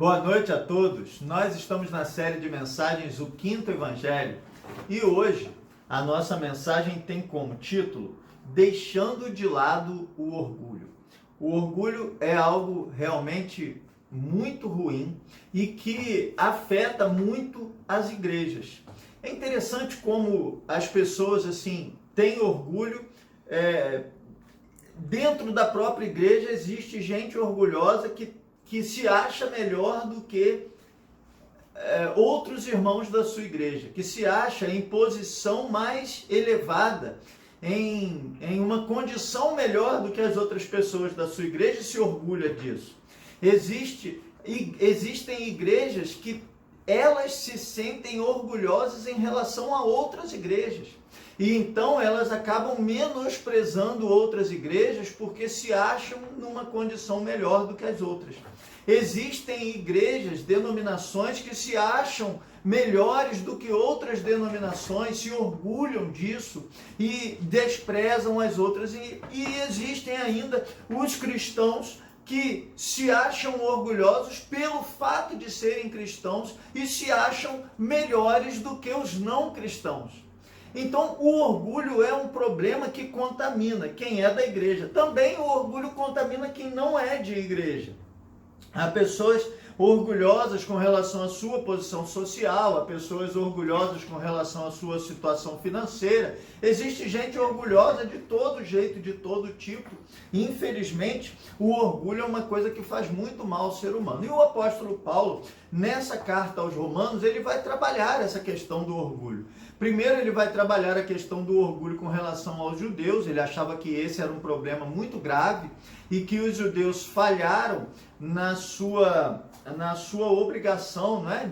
Boa noite a todos. Nós estamos na série de mensagens O Quinto Evangelho e hoje a nossa mensagem tem como título Deixando de lado o orgulho. O orgulho é algo realmente muito ruim e que afeta muito as igrejas. É interessante como as pessoas têm orgulho. Dentro da própria igreja existe gente orgulhosa que se acha melhor do que outros irmãos da sua igreja, que se acha em posição mais elevada, em uma condição melhor do que as outras pessoas da sua igreja e se orgulha disso. Existem igrejas que elas se sentem orgulhosas em relação a outras igrejas. E então elas acabam menosprezando outras igrejas porque se acham numa condição melhor do que as outras. Existem igrejas, denominações que se acham melhores do que outras denominações, se orgulham disso e desprezam as outras. E existem ainda os cristãos que se acham orgulhosos pelo fato de serem cristãos e se acham melhores do que os não cristãos. Então, o orgulho é um problema que contamina quem é da igreja. Também o orgulho contamina quem não é de igreja. Há pessoas orgulhosas com relação à sua posição social, há pessoas orgulhosas com relação à sua situação financeira. Existe gente orgulhosa de todo jeito, de todo tipo. Infelizmente, o orgulho é uma coisa que faz muito mal ao ser humano. E o apóstolo Paulo, nessa carta aos Romanos, ele vai trabalhar essa questão do orgulho. Primeiro, ele vai trabalhar a questão do orgulho com relação aos judeus. Ele achava que esse era um problema muito grave e que os judeus falharam na sua obrigação, né,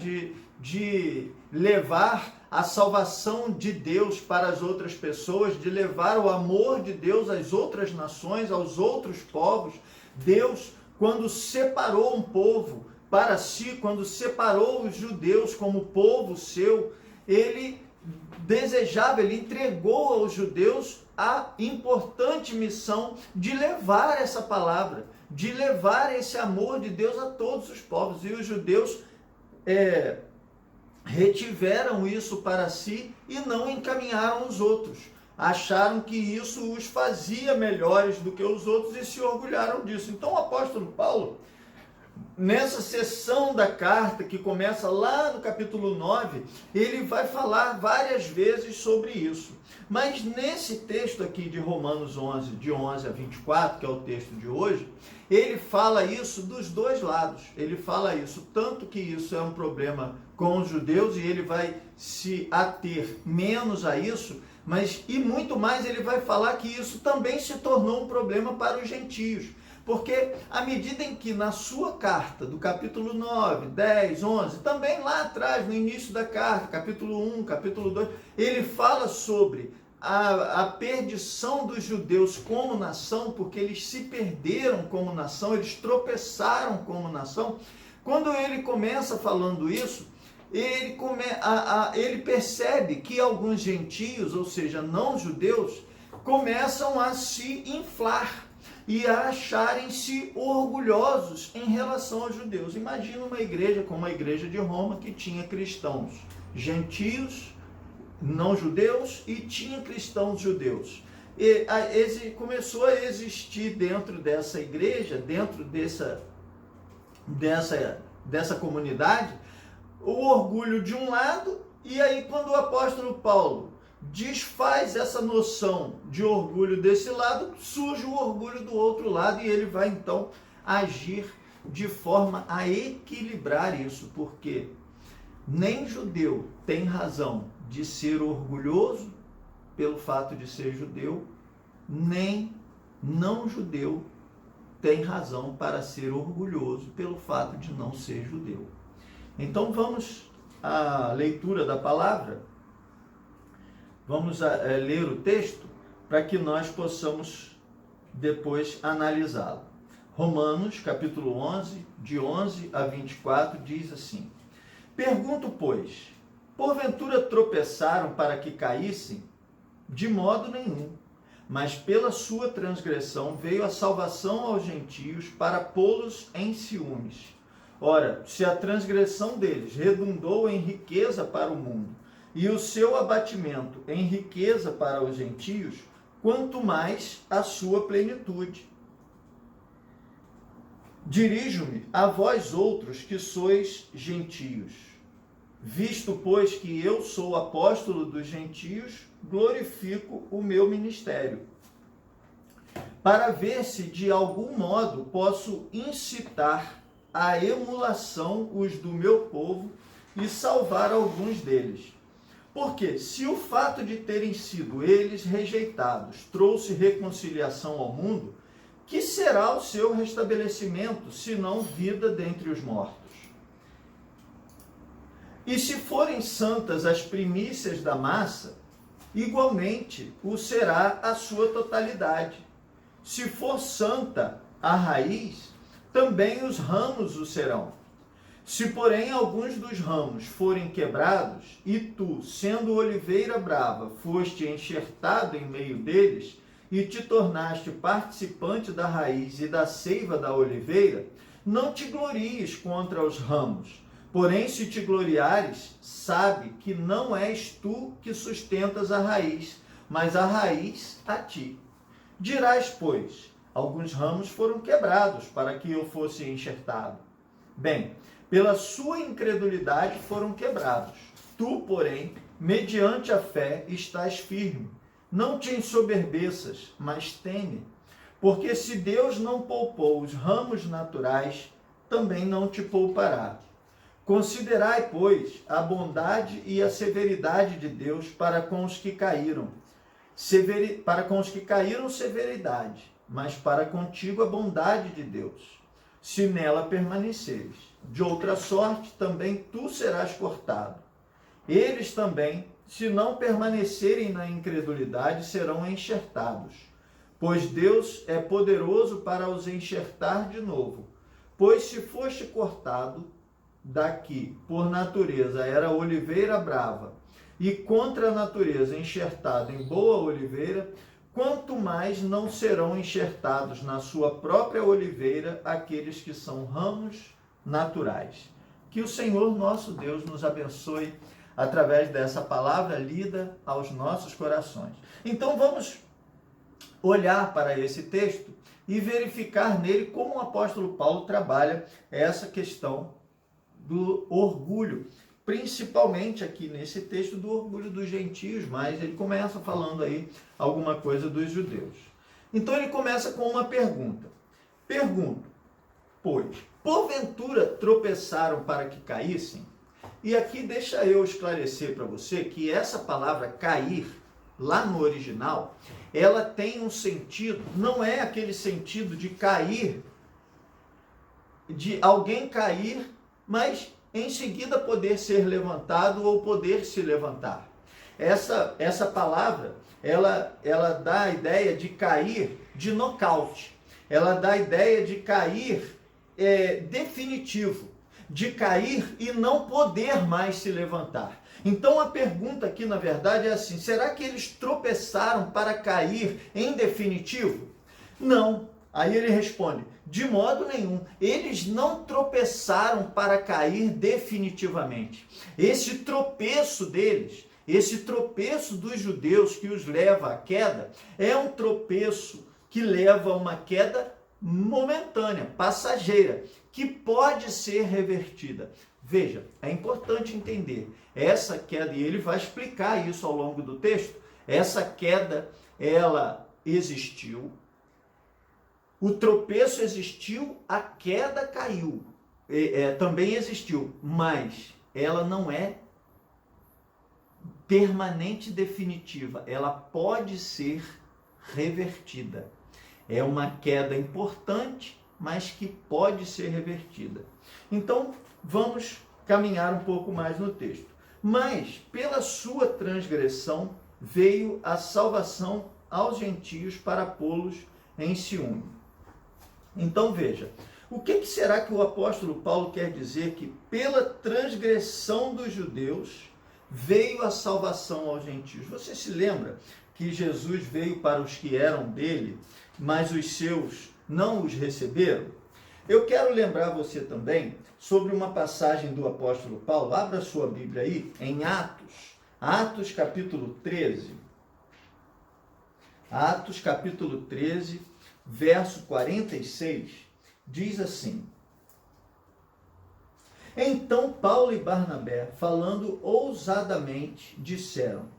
de levar a salvação de Deus para as outras pessoas, de levar o amor de Deus às outras nações, aos outros povos. Deus, quando separou um povo para si, quando separou os judeus como povo seu, ele entregou aos judeus a importante missão de levar essa palavra, de levar esse amor de Deus a todos os povos. E os judeus retiveram isso para si e não encaminharam os outros. Acharam que isso os fazia melhores do que os outros e se orgulharam disso. Então o apóstolo Paulo, nessa seção da carta, que começa lá no capítulo 9, ele vai falar várias vezes sobre isso. Mas nesse texto aqui de Romanos 11, de 11 a 24, que é o texto de hoje, ele fala isso dos dois lados. Ele fala isso, tanto que isso é um problema com os judeus, e ele vai se ater menos a isso, e muito mais ele vai falar que isso também se tornou um problema para os gentios. Porque à medida em que na sua carta, do capítulo 9, 10, 11, também lá atrás, no início da carta, capítulo 1, capítulo 2, ele fala sobre a perdição dos judeus como nação, porque eles se perderam como nação, eles tropeçaram como nação. Quando ele começa falando isso, ele percebe que alguns gentios, ou seja, não judeus, começam a se inflar e a acharem-se orgulhosos em relação aos judeus. Imagina uma igreja como a igreja de Roma, que tinha cristãos gentios, não judeus, e tinha cristãos judeus. E começou a existir dentro dessa igreja, dentro dessa comunidade, o orgulho de um lado, e aí quando o apóstolo Paulo desfaz essa noção de orgulho desse lado, surge o orgulho do outro lado, e ele vai então agir de forma a equilibrar isso, porque nem judeu tem razão de ser orgulhoso pelo fato de ser judeu, nem não judeu tem razão para ser orgulhoso pelo fato de não ser judeu. Então vamos à leitura da palavra. Vamos ler o texto para que nós possamos depois analisá-lo. Romanos, capítulo 11, de 11 a 24, diz assim: Pergunto, pois, porventura tropeçaram para que caíssem? De modo nenhum. Mas pela sua transgressão veio a salvação aos gentios para pô-los em ciúmes. Ora, se a transgressão deles redundou em riqueza para o mundo, e o seu abatimento em riqueza para os gentios, quanto mais a sua plenitude. Dirijo-me a vós outros que sois gentios. Visto, pois, que eu sou apóstolo dos gentios, glorifico o meu ministério, para ver se de algum modo posso incitar à emulação os do meu povo e salvar alguns deles. Porque se o fato de terem sido eles rejeitados trouxe reconciliação ao mundo, que será o seu restabelecimento, senão vida dentre os mortos? E se forem santas as primícias da massa, igualmente o será a sua totalidade. Se for santa a raiz, também os ramos o serão. Se, porém, alguns dos ramos forem quebrados, e tu, sendo oliveira brava, foste enxertado em meio deles, e te tornaste participante da raiz e da seiva da oliveira, não te glories contra os ramos. Porém, se te gloriares, sabe que não és tu que sustentas a raiz, mas a raiz a ti. Dirás, pois, alguns ramos foram quebrados para que eu fosse enxertado. Bem, pela sua incredulidade foram quebrados. Tu, porém, mediante a fé, estás firme. Não te ensoberbeças, mas teme. Porque se Deus não poupou os ramos naturais, também não te poupará. Considerai, pois, a bondade e a severidade de Deus para com os que caíram. Para com os que caíram, severidade, mas para contigo a bondade de Deus, se nela permaneceres. De outra sorte, também tu serás cortado. Eles também, se não permanecerem na incredulidade, serão enxertados. Pois Deus é poderoso para os enxertar de novo. Pois se foste cortado daqui, por natureza, era oliveira brava, e contra a natureza enxertado em boa oliveira, quanto mais não serão enxertados na sua própria oliveira aqueles que são ramos naturais. Que o Senhor nosso Deus nos abençoe através dessa palavra lida aos nossos corações. Então vamos olhar para esse texto e verificar nele como o apóstolo Paulo trabalha essa questão do orgulho, principalmente aqui nesse texto do orgulho dos gentios, mas ele começa falando aí alguma coisa dos judeus. Então ele começa com uma pergunta. Pergunto, pois, porventura tropeçaram para que caíssem? E aqui deixa eu esclarecer para você que essa palavra cair, lá no original, ela tem um sentido, não é aquele sentido de cair, de alguém cair, mas em seguida poder ser levantado ou poder se levantar. Essa palavra, ela dá a ideia de cair de nocaute. Ela dá a ideia de cair definitivo, de cair e não poder mais se levantar. Então a pergunta aqui, na verdade, é assim: será que eles tropeçaram para cair em definitivo? Não. Aí ele responde: de modo nenhum. Eles não tropeçaram para cair definitivamente. Esse tropeço deles, esse tropeço dos judeus que os leva à queda, é um tropeço que leva a uma queda momentânea, passageira, que pode ser revertida. Veja, é importante entender essa queda, e ele vai explicar isso ao longo do texto. Essa queda, ela existiu, o tropeço existiu, a queda caiu, também existiu, mas ela não é permanente e definitiva, ela pode ser revertida. É uma queda importante, mas que pode ser revertida. Então, vamos caminhar um pouco mais no texto. Mas, pela sua transgressão, veio a salvação aos gentios para pô-los em ciúme. Então, veja, o que será que o apóstolo Paulo quer dizer que pela transgressão dos judeus veio a salvação aos gentios? Você se lembra que Jesus veio para os que eram dele, mas os seus não os receberam? Eu quero lembrar você também sobre uma passagem do apóstolo Paulo. Abra sua Bíblia aí, em Atos capítulo 13. Atos capítulo 13, verso 46, diz assim: Então Paulo e Barnabé, falando ousadamente, disseram: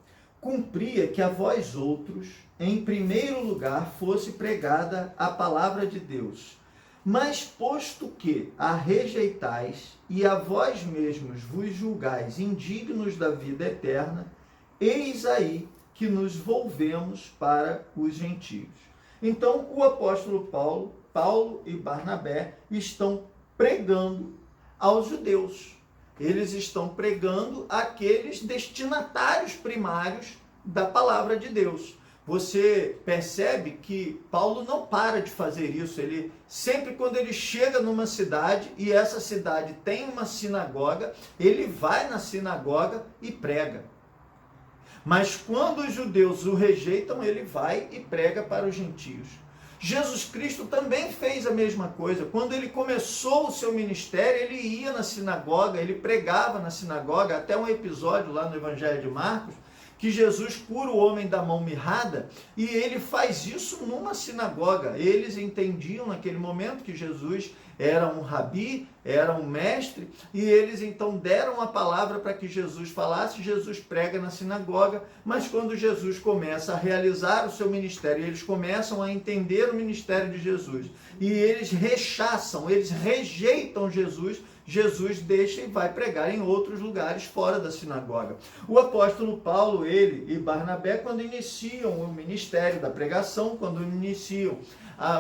Cumpria que a vós outros, em primeiro lugar, fosse pregada a palavra de Deus. Mas posto que a rejeitais e a vós mesmos vos julgais indignos da vida eterna, eis aí que nos volvemos para os gentios. Então, o apóstolo Paulo e Barnabé estão pregando aos judeus. Eles estão pregando àqueles destinatários primários da palavra de Deus. Você percebe que Paulo não para de fazer isso. Ele sempre, quando ele chega numa cidade e essa cidade tem uma sinagoga, ele vai na sinagoga e prega. Mas quando os judeus o rejeitam, ele vai e prega para os gentios. Jesus Cristo também fez a mesma coisa. Quando ele começou o seu ministério, ele ia na sinagoga, ele pregava na sinagoga, até um episódio lá no Evangelho de Marcos, que Jesus cura o homem da mão mirrada, e ele faz isso numa sinagoga. Eles entendiam naquele momento que Jesus era um rabi, era um mestre, e eles então deram a palavra para que Jesus falasse. Jesus prega na sinagoga, mas quando Jesus começa a realizar o seu ministério, eles começam a entender o ministério de Jesus, e eles rechaçam, eles rejeitam Jesus, Jesus deixa e vai pregar em outros lugares fora da sinagoga. O apóstolo Paulo, ele e Barnabé, quando iniciam o ministério da pregação, quando iniciam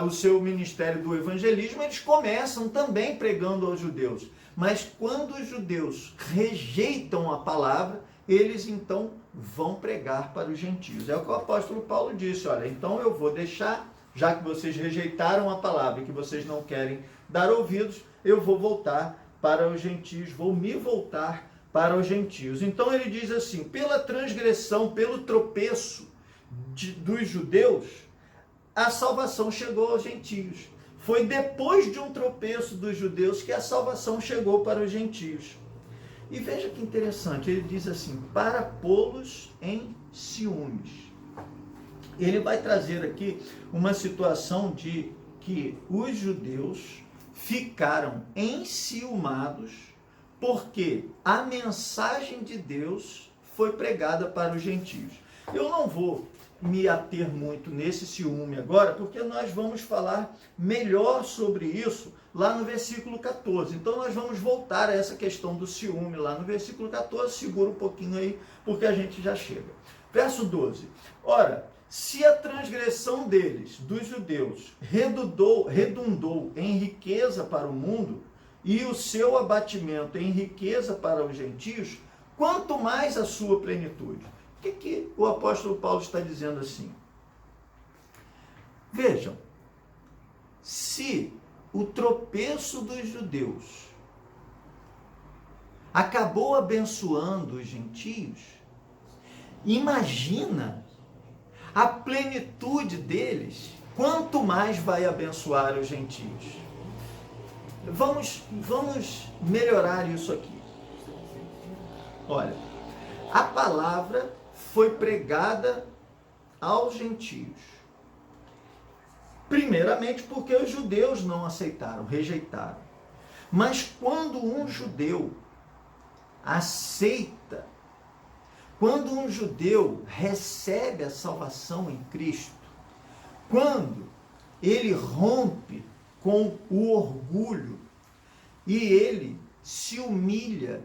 o seu ministério do evangelismo, eles começam também pregando aos judeus. Mas quando os judeus rejeitam a palavra, eles então vão pregar para os gentios. É o que o apóstolo Paulo disse: olha, então eu vou deixar, já que vocês rejeitaram a palavra e que vocês não querem dar ouvidos, eu vou voltar para os gentios, vou me voltar para os gentios. Então ele diz assim: pela transgressão, pelo tropeço dos judeus, a salvação chegou aos gentios. Foi depois de um tropeço dos judeus que a salvação chegou para os gentios. E veja que interessante, ele diz assim: para pô-los em ciúmes. Ele vai trazer aqui uma situação de que os judeus ficaram enciumados porque a mensagem de Deus foi pregada para os gentios. Eu não vou me ater muito nesse ciúme agora, porque nós vamos falar melhor sobre isso lá no versículo 14. Então nós vamos voltar a essa questão do ciúme lá no versículo 14. Segura um pouquinho aí, porque a gente já chega. Verso 12. Ora, se a transgressão deles, dos judeus, redundou em riqueza para o mundo, e o seu abatimento em riqueza para os gentios, quanto mais a sua plenitude. O que o apóstolo Paulo está dizendo assim? Vejam, se o tropeço dos judeus acabou abençoando os gentios, imagina a plenitude deles, quanto mais vai abençoar os gentios. Vamos melhorar isso aqui. Olha, a palavra foi pregada aos gentios. Primeiramente porque os judeus não aceitaram, rejeitaram. Mas quando um judeu aceita, quando um judeu recebe a salvação em Cristo, quando ele rompe com o orgulho e ele se humilha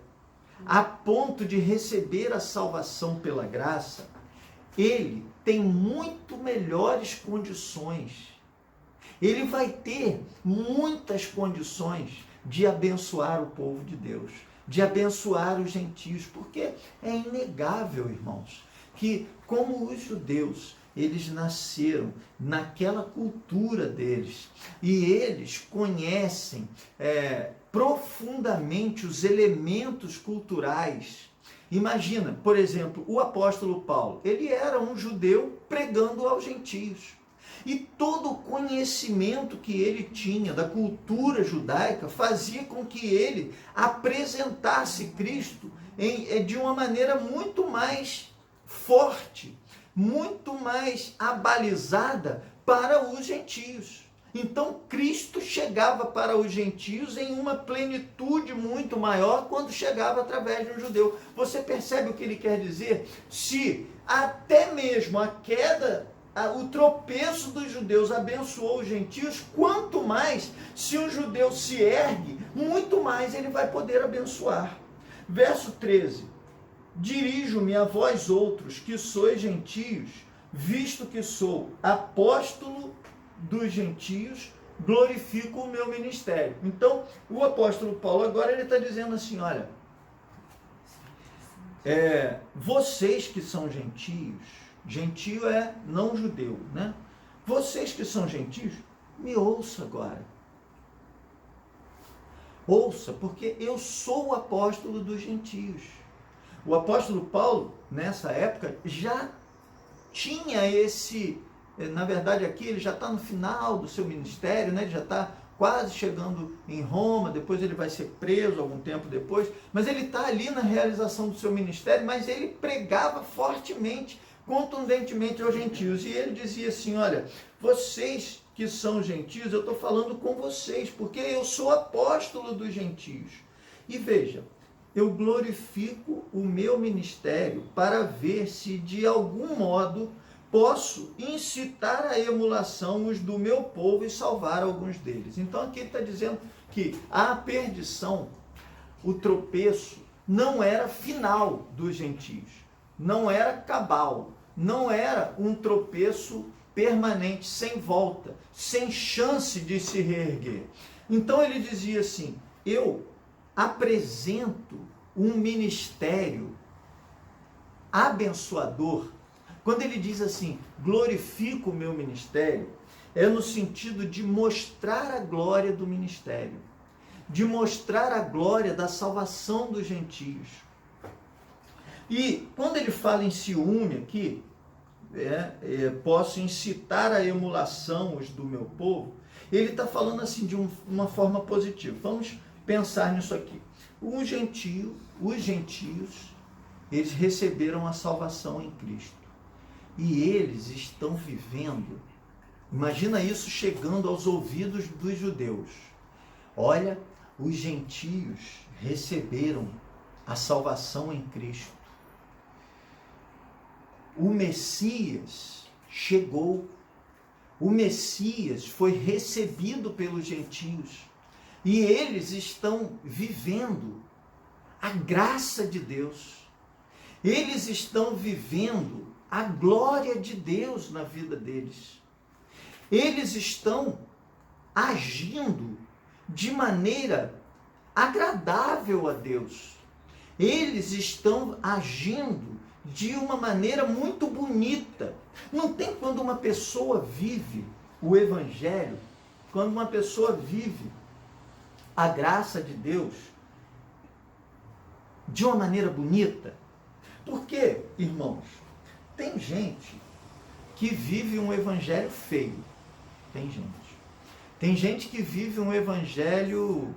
a ponto de receber a salvação pela graça, ele tem muito melhores condições. Ele vai ter muitas condições de abençoar o povo de Deus, de abençoar os gentios, porque é inegável, irmãos, que como os judeus, eles nasceram naquela cultura deles e eles conhecem profundamente os elementos culturais. Imagina, por exemplo, o apóstolo Paulo, ele era um judeu pregando aos gentios. E todo o conhecimento que ele tinha da cultura judaica fazia com que ele apresentasse Cristo de uma maneira muito mais forte, muito mais abalizada para os gentios. Então Cristo chegava para os gentios em uma plenitude muito maior quando chegava através de um judeu. Você percebe o que ele quer dizer? Se até mesmo a queda, o tropeço dos judeus abençoou os gentios, quanto mais se o judeu se ergue, muito mais ele vai poder abençoar. Verso 13: dirijo-me a vós outros que sois gentios, visto que sou apóstolo dos gentios, glorifico o meu ministério. Então, o apóstolo Paulo agora ele está dizendo assim, olha, vocês que são gentios, gentio é não judeu, né? Vocês que são gentios, me ouça agora. Ouça, porque eu sou o apóstolo dos gentios. O apóstolo Paulo, nessa época, já tinha na verdade aqui ele já está no final do seu ministério, né? Ele já está quase chegando em Roma, depois ele vai ser preso algum tempo depois, mas ele está ali na realização do seu ministério, mas ele pregava fortemente, contundentemente aos gentios, e ele dizia assim, olha, vocês que são gentios, eu estou falando com vocês, porque eu sou apóstolo dos gentios. E veja, eu glorifico o meu ministério para ver se de algum modo posso incitar a emulação os do meu povo e salvar alguns deles. Então aqui ele está dizendo que a perdição, o tropeço, não era final dos gentios, não era cabal, não era um tropeço permanente, sem volta, sem chance de se reerguer. Então ele dizia assim, eu apresento um ministério abençoador. Quando ele diz assim, glorifico o meu ministério, é no sentido de mostrar a glória do ministério, de mostrar a glória da salvação dos gentios. E quando ele fala em ciúme aqui, posso incitar a emulação os do meu povo, ele está falando assim de uma forma positiva. Vamos pensar nisso aqui. Os gentios, eles receberam a salvação em Cristo. E eles estão vivendo, imagina isso chegando aos ouvidos dos judeus. Olha, os gentios receberam a salvação em Cristo. O Messias chegou. O Messias foi recebido pelos gentios. E eles estão vivendo a graça de Deus. Eles estão vivendo a glória de Deus na vida deles. Eles estão agindo de maneira agradável a Deus. Eles estão agindo de uma maneira muito bonita. Não tem quando uma pessoa vive o Evangelho, quando uma pessoa vive a graça de Deus de uma maneira bonita. Porque, irmãos, tem gente que vive um evangelho feio. Tem gente. Tem gente que vive um evangelho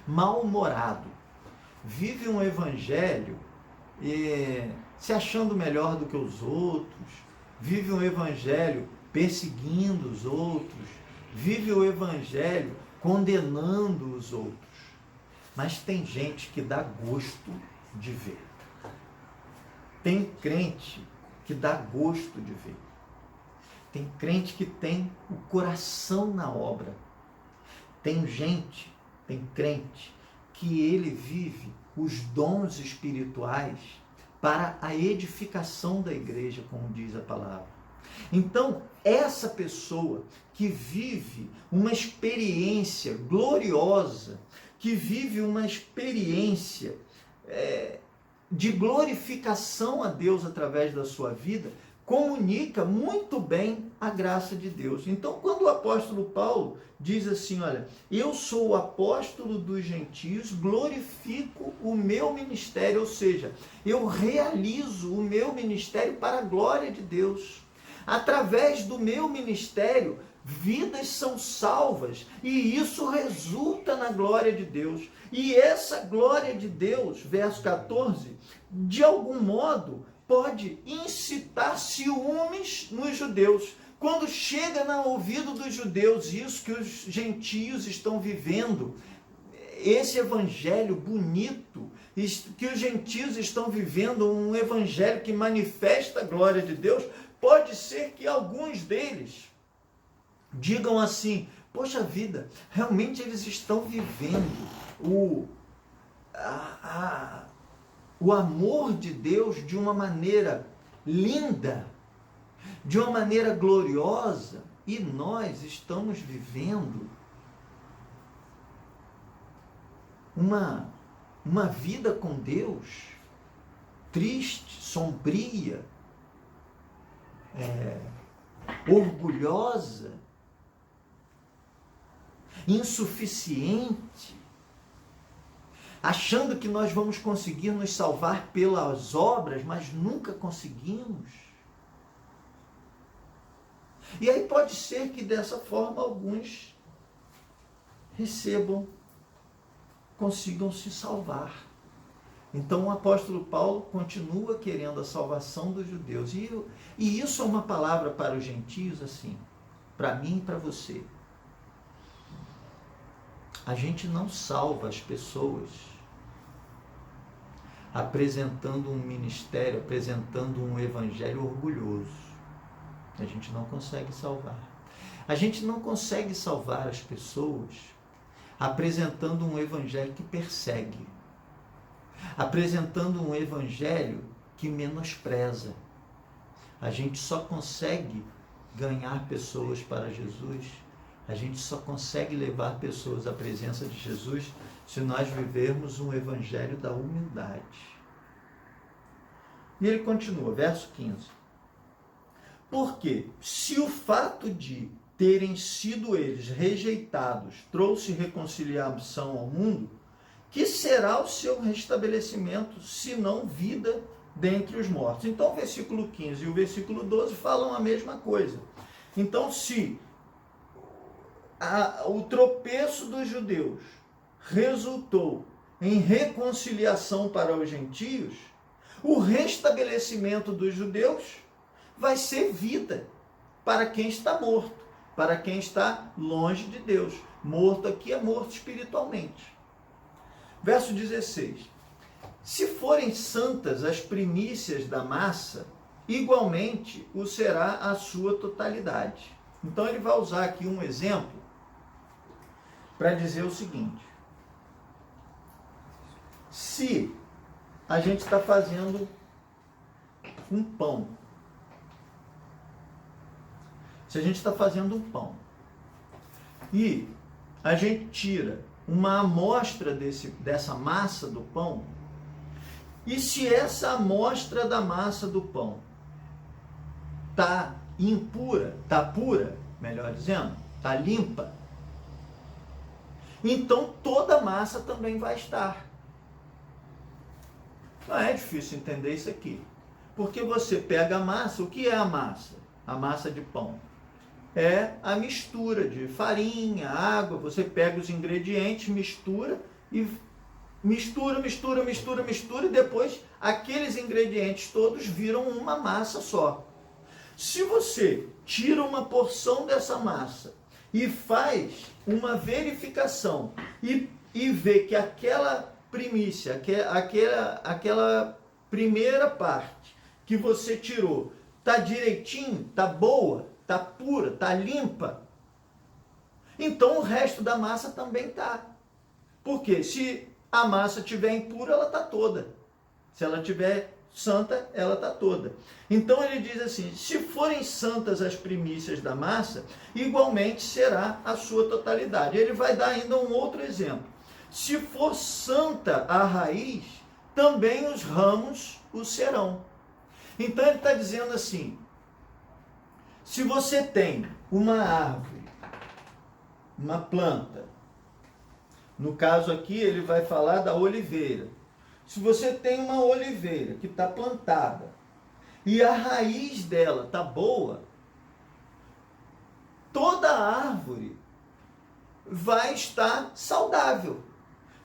mal-humorado. Vive um evangelho se achando melhor do que os outros. Vive um evangelho perseguindo os outros. Vive o evangelho condenando os outros. Mas tem gente que dá gosto de ver. Tem crente que dá gosto de ver. Tem crente que tem o coração na obra. Tem crente que ele vive os dons espirituais para a edificação da igreja, como diz a palavra. Então, essa pessoa que vive uma experiência gloriosa, que vive uma experiência de glorificação a Deus através da sua vida, comunica muito bem a graça de Deus. Então, quando o apóstolo Paulo diz assim, olha, eu sou o apóstolo dos gentios, glorifico o meu ministério, ou seja, eu realizo o meu ministério para a glória de Deus. Através do meu ministério, vidas são salvas e isso resulta na glória de Deus. E essa glória de Deus, verso 14, de algum modo pode incitar ciúmes nos judeus. Quando chega no ouvido dos judeus isso que os gentios estão vivendo, esse evangelho bonito, que os gentios estão vivendo, um evangelho que manifesta a glória de Deus, pode ser que alguns deles digam assim: poxa vida, realmente eles estão vivendo o amor de Deus de uma maneira linda, de uma maneira gloriosa, e nós estamos vivendo uma vida com Deus triste, sombria, orgulhosa, insuficiente, achando que nós vamos conseguir nos salvar pelas obras, mas nunca conseguimos. E aí pode ser que dessa forma alguns consigam se salvar. Então o apóstolo Paulo continua querendo a salvação dos judeus. E isso é uma palavra para os gentios assim, para mim e para você. A gente não salva as pessoas apresentando um ministério, apresentando um evangelho orgulhoso. A gente não consegue salvar. A gente não consegue salvar as pessoas apresentando um evangelho que persegue, apresentando um evangelho que menospreza. A gente só consegue ganhar pessoas para Jesus, a gente só consegue levar pessoas à presença de Jesus se nós vivermos um evangelho da humildade. E ele continua, verso 15. Porque se o fato de terem sido eles rejeitados trouxe reconciliação ao mundo, que será o seu restabelecimento, se não vida dentre os mortos? Então o versículo 15 e o versículo 12 falam a mesma coisa. Então, se o tropeço dos judeus resultou em reconciliação para os gentios, o restabelecimento dos judeus vai ser vida para quem está morto, para quem está longe de Deus. Morto aqui é morto espiritualmente. Verso 16. Se forem santas as primícias da massa, igualmente o será a sua totalidade. Então ele vai usar aqui um exemplo para dizer o seguinte: se a gente está fazendo um pão, se a gente está fazendo um pão e a gente tira uma amostra dessa massa do pão, e se essa amostra da massa do pão está impura, está pura, melhor dizendo, está limpa, então toda a massa também vai estar. Não é difícil entender isso aqui. Porque você pega a massa, o que é a massa? A massa de pão é a mistura de farinha, água, você pega os ingredientes, mistura, e depois aqueles ingredientes todos viram uma massa só. Se você tira uma porção dessa massa e faz uma verificação e vê que aquela primícia, aquela primeira parte que você tirou, está direitinho, está boa, está pura, está limpa, então o resto da massa também está. Porque se a massa estiver impura, ela está toda. Se ela estiver santa, ela está toda. Então ele diz assim: se forem santas as primícias da massa, igualmente será a sua totalidade. Ele vai dar ainda um outro exemplo. Se for santa a raiz, também os ramos o serão. Então ele está dizendo assim: se você tem uma árvore, uma planta, no caso aqui ele vai falar da oliveira. Se você tem uma oliveira que está plantada e a raiz dela está boa, toda árvore vai estar saudável.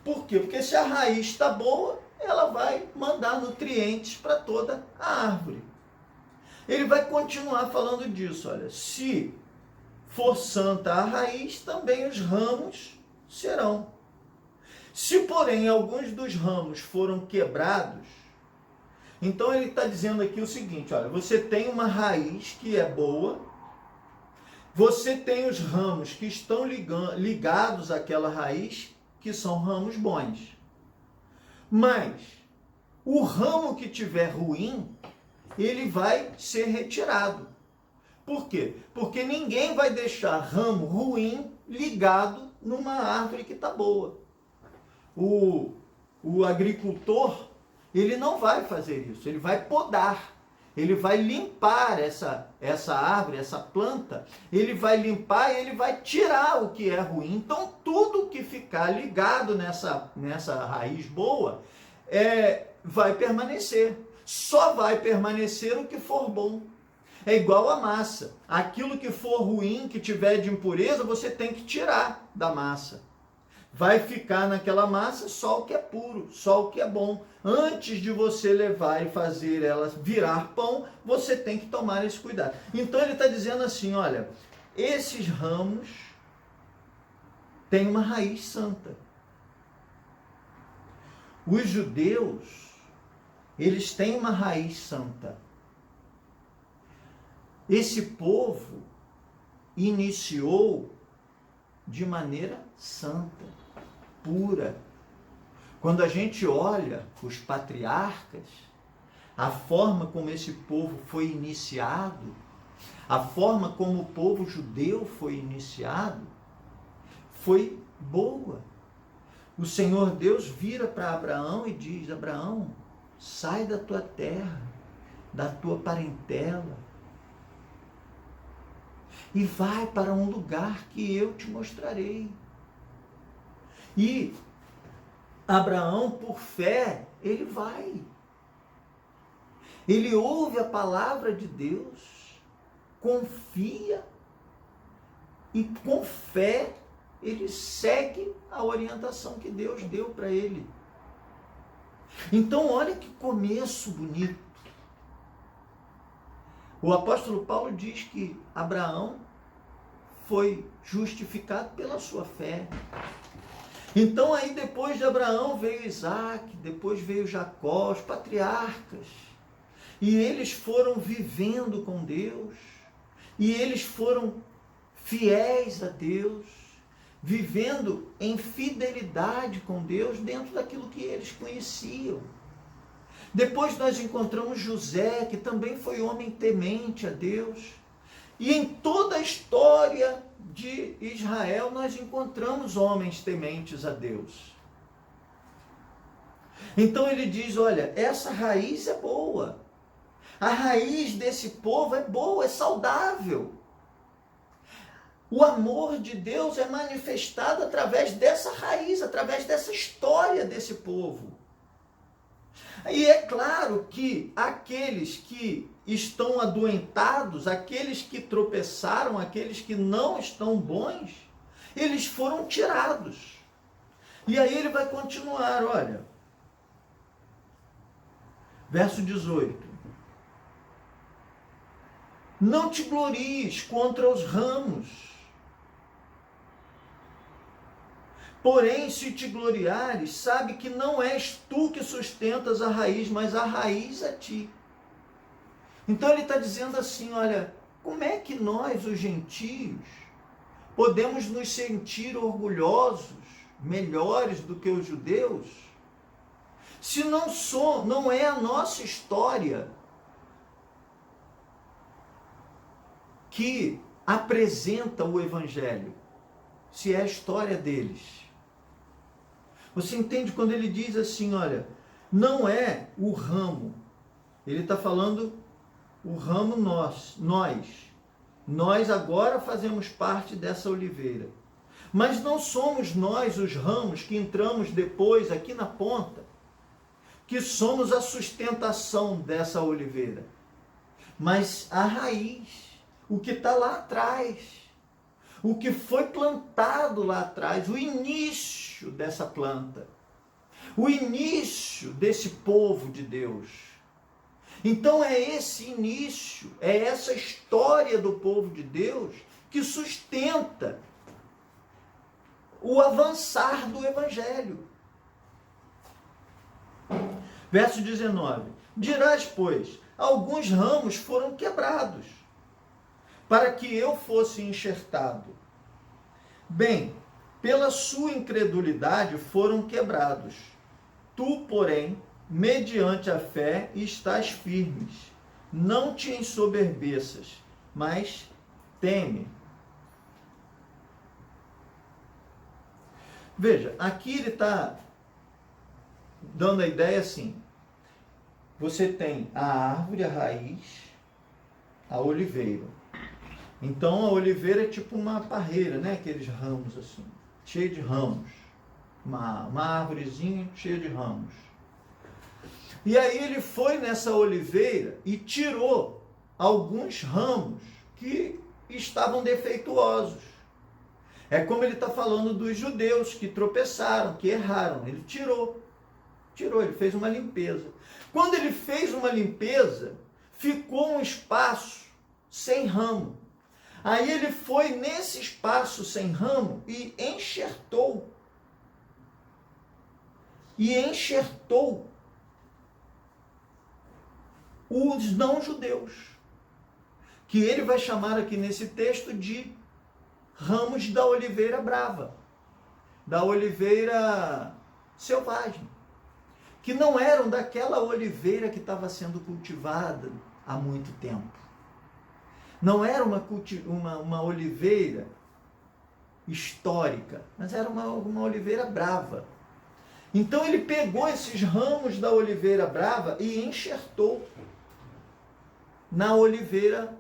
Por quê? Porque se a raiz está boa, ela vai mandar nutrientes para toda a árvore. Ele vai continuar falando disso, olha, se for santa a raiz, também os ramos serão. Se, porém, alguns dos ramos foram quebrados, então ele está dizendo aqui o seguinte, olha, você tem uma raiz que é boa, você tem os ramos que estão ligados àquela raiz, que são ramos bons. Mas o ramo que tiver ruim, ele vai ser retirado. Por quê? Porque ninguém vai deixar ramo ruim ligado numa árvore que está boa. O agricultor, ele não vai fazer isso, ele vai podar, ele vai limpar essa árvore, essa planta, ele vai limpar e ele vai tirar o que é ruim. Então, tudo que ficar ligado nessa raiz boa vai permanecer. Só vai permanecer o que for bom. É igual a massa. Aquilo que for ruim, que tiver de impureza, você tem que tirar da massa. Vai ficar naquela massa só o que é puro, só o que é bom. Antes de você levar e fazer ela virar pão, você tem que tomar esse cuidado. Então ele está dizendo assim, olha, esses ramos têm uma raiz santa. Os judeus, eles têm uma raiz santa. Esse povo iniciou de maneira santa, pura. Quando a gente olha os patriarcas, a forma como esse povo foi iniciado, a forma como o povo judeu foi iniciado, foi boa. O Senhor Deus vira para Abraão e diz, Abraão, sai da tua terra, da tua parentela, e vai para um lugar que eu te mostrarei. E Abraão, por fé, ele vai. Ele ouve a palavra de Deus, confia e com fé ele segue a orientação que Deus deu para ele. Então, olha que começo bonito. O apóstolo Paulo diz que Abraão foi justificado pela sua fé. Então aí depois de Abraão veio Isaac, depois veio Jacó, os patriarcas. E eles foram vivendo com Deus. E eles foram fiéis a Deus, vivendo em fidelidade com Deus dentro daquilo que eles conheciam. Depois nós encontramos José, que também foi homem temente a Deus. E em toda a história de Israel nós encontramos homens tementes a Deus. Então ele diz, olha, essa raiz é boa. A raiz desse povo é boa, é saudável. O amor de Deus é manifestado através dessa raiz, através dessa história desse povo. E é claro que aqueles que estão adoentados, aqueles que tropeçaram, aqueles que não estão bons, eles foram tirados. E aí ele vai continuar, olha. Verso 18. Não te glories contra os ramos. Porém, se te gloriares, sabe que não és tu que sustentas a raiz, mas a raiz a ti. Então ele está dizendo assim, olha, como é que nós, os gentios, podemos nos sentir orgulhosos, melhores do que os judeus, se não é a nossa história que apresenta o Evangelho, se é a história deles. Você entende quando ele diz assim, olha, não é o ramo, ele está falando o ramo nós agora fazemos parte dessa oliveira, mas não somos nós os ramos que entramos depois aqui na ponta, que somos a sustentação dessa oliveira, mas a raiz, o que está lá atrás. o que foi plantado lá atrás, o início dessa planta, o início desse povo de Deus. Então é esse início, é essa história do povo de Deus que sustenta o avançar do Evangelho. Verso 19. Dirás, pois, alguns ramos foram quebrados, para que eu fosse enxertado. Bem, pela sua incredulidade foram quebrados. Tu, porém, mediante a fé, estás firmes. Não te ensoberbeças, mas teme. Veja, aqui ele está dando a ideia assim. Você tem a árvore, a raiz, a oliveira. Então a oliveira é tipo uma parreira, né? Aqueles ramos assim, cheio de ramos. Uma árvorezinha cheia de ramos. E aí ele foi nessa oliveira e tirou alguns ramos que estavam defeituosos. É como ele está falando dos judeus que tropeçaram, que erraram. Ele tirou, ele fez uma limpeza. Quando ele fez uma limpeza, ficou um espaço sem ramo. Aí ele foi nesse espaço sem ramo e enxertou. Os não-judeus, que ele vai chamar aqui nesse texto de ramos da oliveira brava, da oliveira selvagem, que não eram daquela oliveira que estava sendo cultivada há muito tempo. Não era uma oliveira histórica, mas era uma oliveira brava. Então ele pegou esses ramos da oliveira brava e enxertou na oliveira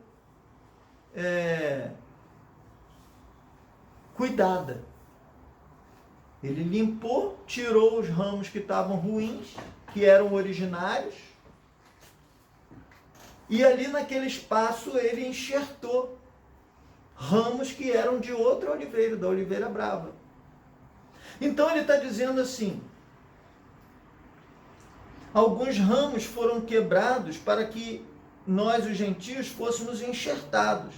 cuidada. Ele limpou, tirou os ramos que estavam ruins, que eram originários, e ali naquele espaço ele enxertou ramos que eram de outra oliveira, da oliveira brava. Então ele está dizendo assim, alguns ramos foram quebrados para que nós, os gentios, fôssemos enxertados.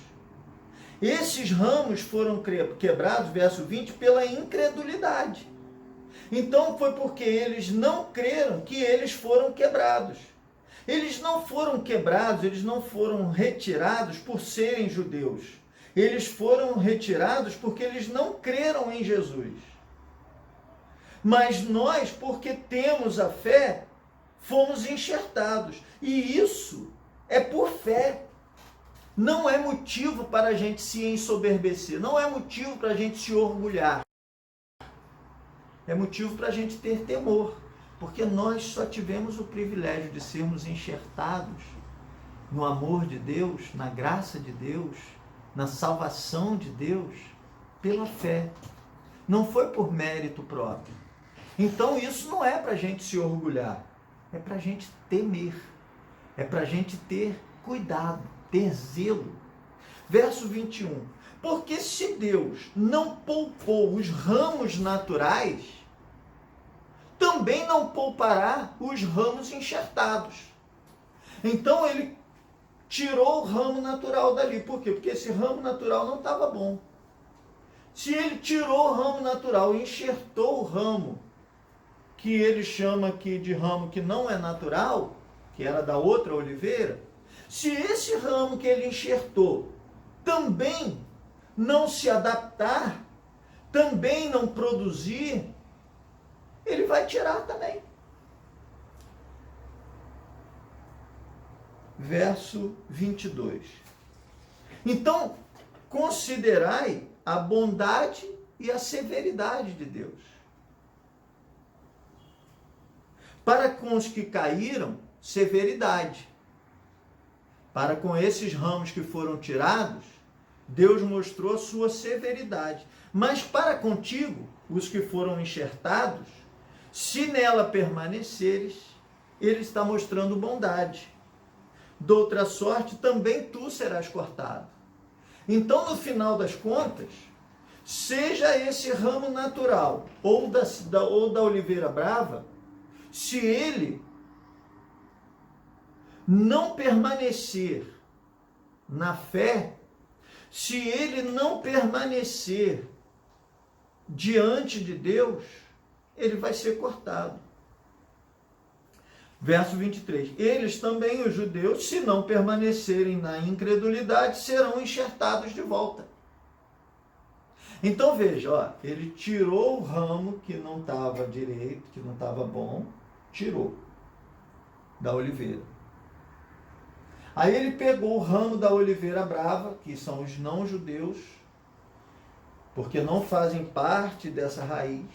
Esses ramos foram quebrados, verso 20, pela incredulidade. Então foi porque eles não creram que eles foram quebrados. Eles não foram quebrados, eles não foram retirados por serem judeus. Eles foram retirados porque eles não creram em Jesus. Mas nós, porque temos a fé, fomos enxertados. E isso é por fé. Não é motivo para a gente se ensoberbecer. Não é motivo para a gente se orgulhar. É motivo para a gente ter temor. Porque nós só tivemos o privilégio de sermos enxertados no amor de Deus, na graça de Deus, na salvação de Deus, pela fé. Não foi por mérito próprio. Então isso não é para a gente se orgulhar. É para a gente temer. É para a gente ter cuidado, ter zelo. Verso 21. Porque se Deus não poupou os ramos naturais, também não poupará os ramos enxertados. Então ele tirou o ramo natural dali. Por quê? Porque esse ramo natural não estava bom. Se ele tirou o ramo natural e enxertou o ramo, que ele chama aqui de ramo que não é natural, que era da outra oliveira, se esse ramo que ele enxertou também não se adaptar, também não produzir, ele vai tirar também. Verso 22. Então, considerai a bondade e a severidade de Deus. Para com os que caíram, severidade. Para com esses ramos que foram tirados, Deus mostrou a sua severidade. Mas para contigo, os que foram enxertados, se nela permaneceres, ele está mostrando bondade. De outra sorte, também tu serás cortado. Então, no final das contas, seja esse ramo natural ou da oliveira brava, se ele não permanecer na fé, se ele não permanecer diante de Deus, ele vai ser cortado. Verso 23. Eles também, os judeus, se não permanecerem na incredulidade, serão enxertados de volta. Então veja, ó, ele tirou o ramo que não estava direito, que não estava bom, tirou da oliveira. Aí ele pegou o ramo da oliveira brava, que são os não-judeus, porque não fazem parte dessa raiz,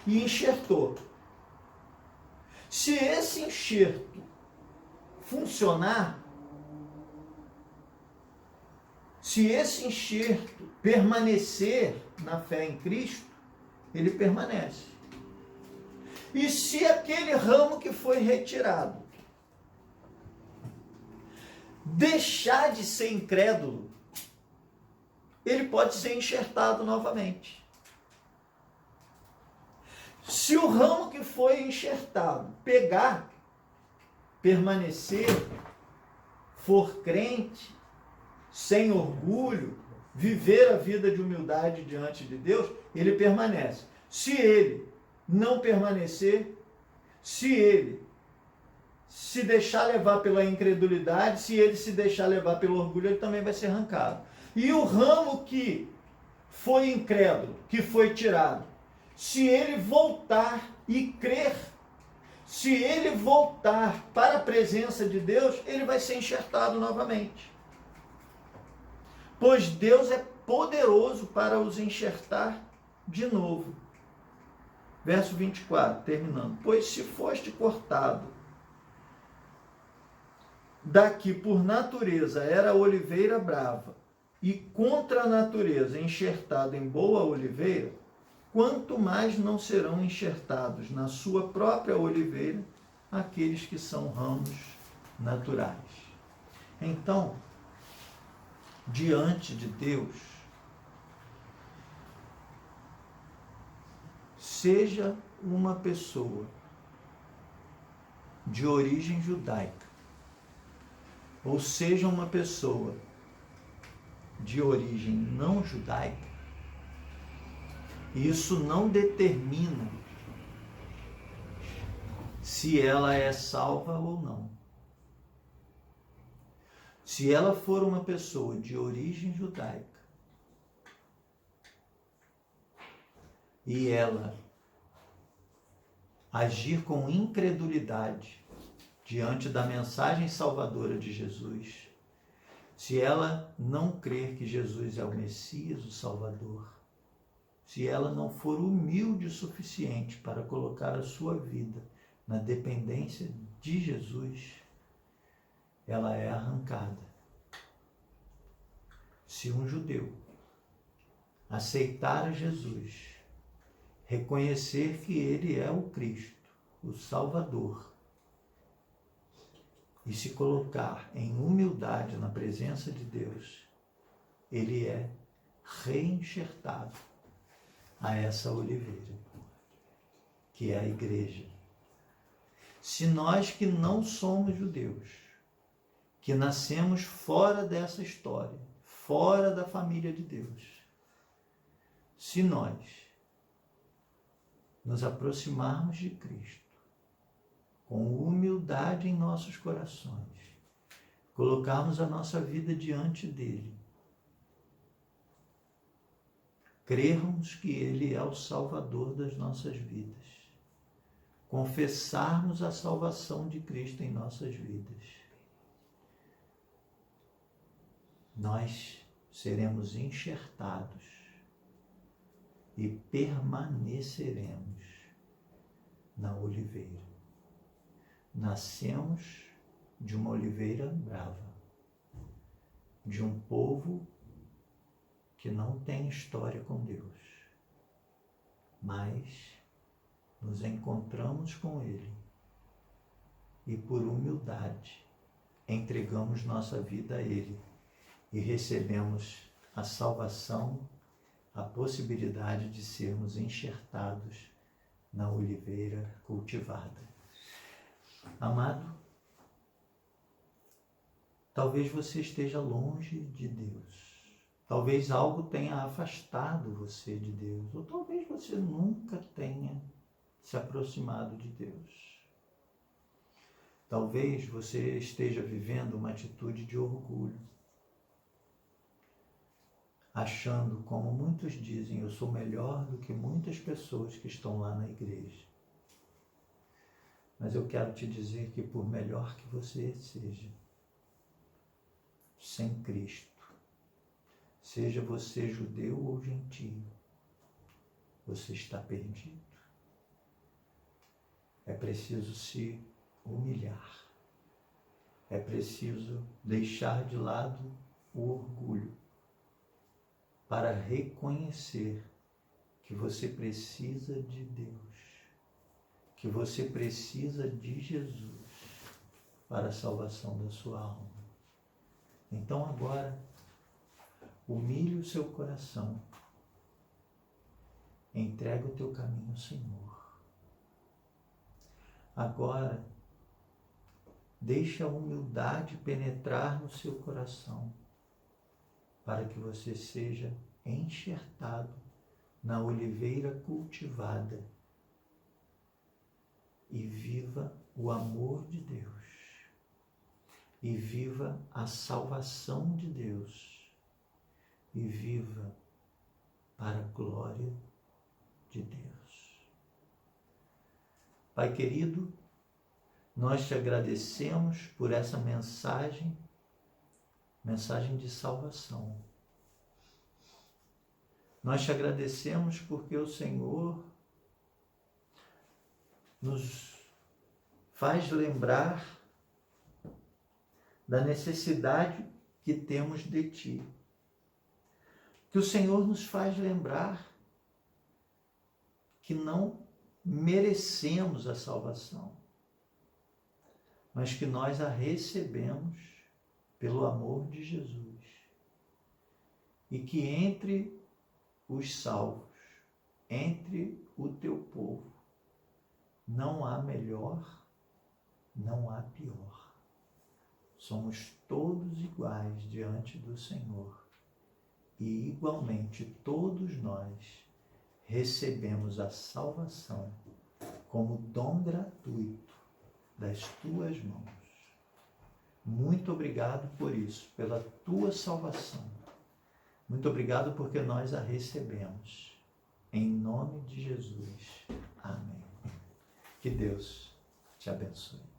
e enxertou. Se esse enxerto funcionar, se esse enxerto permanecer na fé em Cristo, ele permanece. E se aquele ramo que foi retirado deixar de ser incrédulo, ele pode ser enxertado novamente. Se o ramo que foi enxertado pegar, permanecer, for crente, sem orgulho, viver a vida de humildade diante de Deus, ele permanece. Se ele não permanecer, se ele se deixar levar pela incredulidade, se ele se deixar levar pelo orgulho, ele também vai ser arrancado. E o ramo que foi incrédulo, que foi tirado, se ele voltar e crer, se ele voltar para a presença de Deus, ele vai ser enxertado novamente. Pois Deus é poderoso para os enxertar de novo. Verso 24, terminando. Pois se foste cortado daqui por natureza era oliveira brava, e contra a natureza enxertado em boa oliveira, quanto mais não serão enxertados na sua própria oliveira aqueles que são ramos naturais. Então, diante de Deus, seja uma pessoa de origem judaica, ou seja uma pessoa de origem não judaica, isso não determina se ela é salva ou não. Se ela for uma pessoa de origem judaica e ela agir com incredulidade diante da mensagem salvadora de Jesus, se ela não crer que Jesus é o Messias, o Salvador, se ela não for humilde o suficiente para colocar a sua vida na dependência de Jesus, ela é arrancada. Se um judeu aceitar a Jesus, reconhecer que ele é o Cristo, o Salvador, e se colocar em humildade na presença de Deus, ele é reenxertado a essa oliveira, que é a igreja. Se nós que não somos judeus, que nascemos fora dessa história, fora da família de Deus, se nós nos aproximarmos de Cristo, com humildade em nossos corações, colocarmos a nossa vida diante dele, crermos que ele é o Salvador das nossas vidas, confessarmos a salvação de Cristo em nossas vidas, nós seremos enxertados e permaneceremos na oliveira. Nascemos de uma oliveira brava, de um povo que não tem história com Deus, mas nos encontramos com Ele e por humildade entregamos nossa vida a Ele e recebemos a salvação, a possibilidade de sermos enxertados na oliveira cultivada. Amado, talvez você esteja longe de Deus. Talvez algo tenha afastado você de Deus. Ou talvez você nunca tenha se aproximado de Deus. Talvez você esteja vivendo uma atitude de orgulho, achando, como muitos dizem, eu sou melhor do que muitas pessoas que estão lá na igreja. Mas eu quero te dizer que por melhor que você seja, sem Cristo, seja você judeu ou gentio, você está perdido. É preciso se humilhar. É preciso deixar de lado o orgulho para reconhecer que você precisa de Deus, que você precisa de Jesus para a salvação da sua alma. Então agora, humilhe o seu coração, entrega o teu caminho ao Senhor. Agora, deixa a humildade penetrar no seu coração, para que você seja enxertado na oliveira cultivada e viva o amor de Deus, e viva a salvação de Deus, e viva para a glória de Deus. Pai querido, nós te agradecemos por essa mensagem de salvação. Nós te agradecemos porque o Senhor nos faz lembrar da necessidade que temos de Ti. Que o Senhor nos faz lembrar que não merecemos a salvação, mas que nós a recebemos pelo amor de Jesus. E que entre os salvos, entre o teu povo, não há melhor, não há pior. Somos todos iguais diante do Senhor. E igualmente todos nós recebemos a salvação como dom gratuito das tuas mãos. Muito obrigado por isso, pela tua salvação. Muito obrigado porque nós a recebemos. Em nome de Jesus. Amém. Que Deus te abençoe.